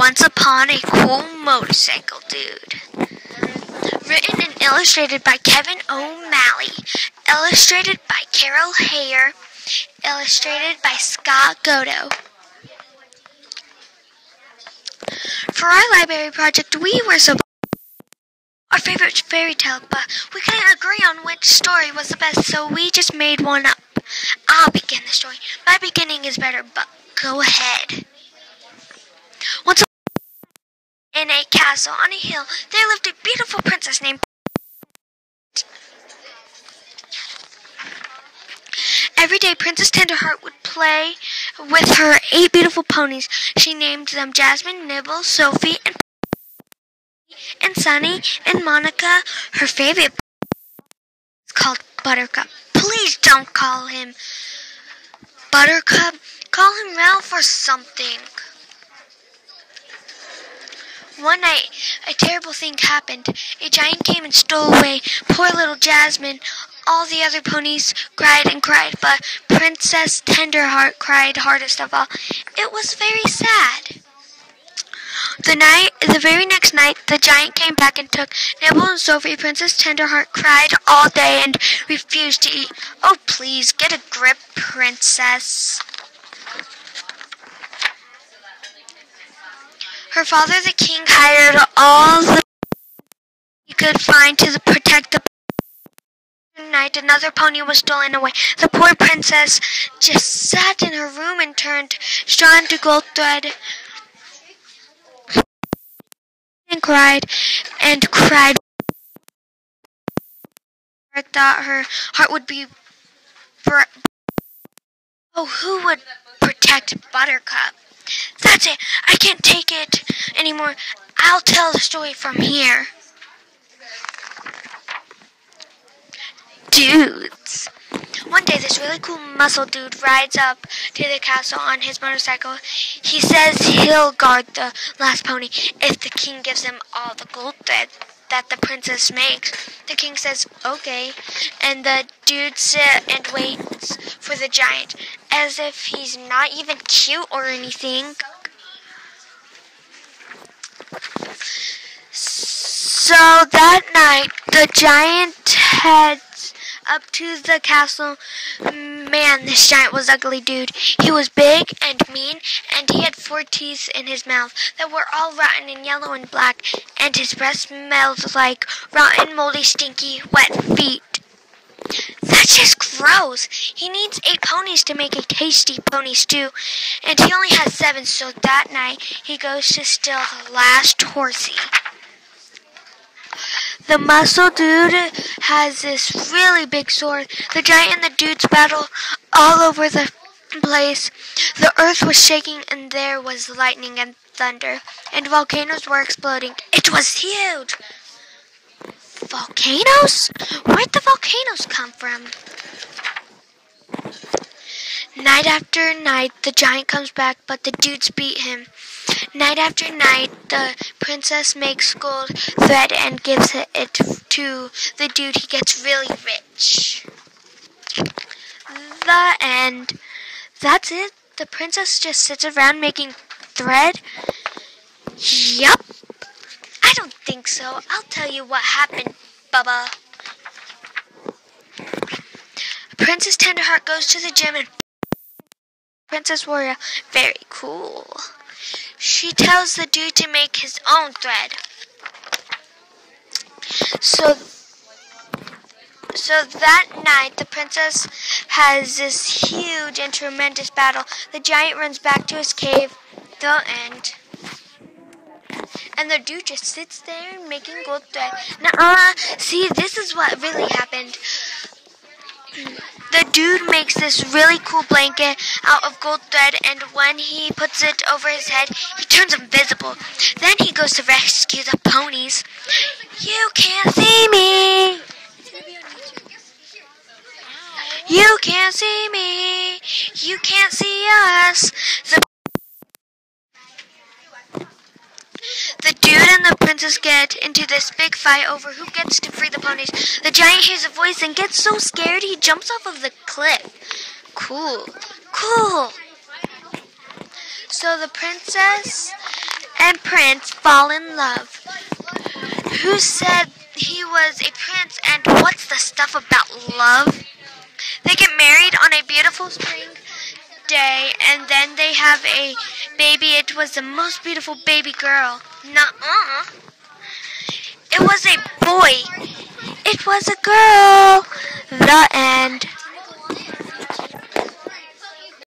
Once Upon a Cool Motorcycle Dude. Written and illustrated by Kevin O'Malley. Illustrated by Carol Hayer. Illustrated by Scott Godo. For our library project, we were so our favorite fairy tale, but we couldn't agree on which story was the best, so we just made one up. I'll begin the story. My beginning is better, but go ahead. Once in a castle on a hill, there lived a beautiful princess named Every day, Princess Tenderheart would play with her 8 beautiful ponies. She named them Jasmine, Nibble, Sophie, and Sunny, and Monica. Her favorite is called Buttercup. Please don't call him Buttercup. Call him Ralph or something. One night, a terrible thing happened. A giant came and stole away poor little Jasmine. All the other ponies cried and cried, but Princess Tenderheart cried hardest of all. It was very sad. The very next night, the giant came back and took Nibble and Sophie. Princess Tenderheart cried all day and refused to eat. Oh, please, get a grip, princess. Her father, the king, hired all the he could find to protect the night. Another pony was stolen away. The poor princess just sat in her room and turned straw into gold thread and cried and cried. Thought her heart would be oh, who would protect Buttercup? That's it. I can't take it anymore. I'll tell the story from here. Dudes. One day, this really cool muscle dude rides up to the castle on his motorcycle. He says he'll guard the last pony if the king gives him all the gold thread that the princess makes. The king says, okay, and the dude sits and waits for the giant, as if he's not even cute or anything. So that night, the giant heads up to the castle. Man, this giant was ugly, dude. He was big and mean, and he had 4 teeth in his mouth that were all rotten and yellow and black, and his breath smelled like rotten, moldy, stinky, wet feet. That's just gross. He needs 8 ponies to make a tasty pony stew, and he only has 7, so that night he goes to steal the last horsey. The muscle dude has this really big sword. The giant and the dudes battle all over the place. The earth was shaking and there was lightning and thunder. And volcanoes were exploding. It was huge. Volcanoes? Where'd the volcanoes come from? Night after night, the giant comes back, but the dudes beat him. Night after night, the princess makes gold thread and gives it to the dude. He gets really rich. The end. That's it. The princess just sits around making thread. Yup. I don't think so. I'll tell you what happened, Bubba. Princess Tenderheart goes to the gym and Princess Warrior. Very cool. She tells the dude to make his own thread. So that night, the princess has this huge and tremendous battle. The giant runs back to his cave. The end. And the dude just sits there making gold thread. Nuh-uh. See, this is what really happened. The dude makes this really cool blanket out of gold thread, and when he puts it over his head, he turns invisible. Then he goes to rescue the ponies. You can't see me. You can't see me. You can't see us. The dude and the princess get into this big fight over who gets to free the ponies. The giant hears a voice and gets so scared he jumps off of the cliff. Cool. So the princess and prince fall in love. Who said he was a prince, and what's the stuff about love? They get married on a beautiful spring day, and then they have a baby. It was the most beautiful baby girl. Nuh-uh. It was a boy. It was a girl. The end.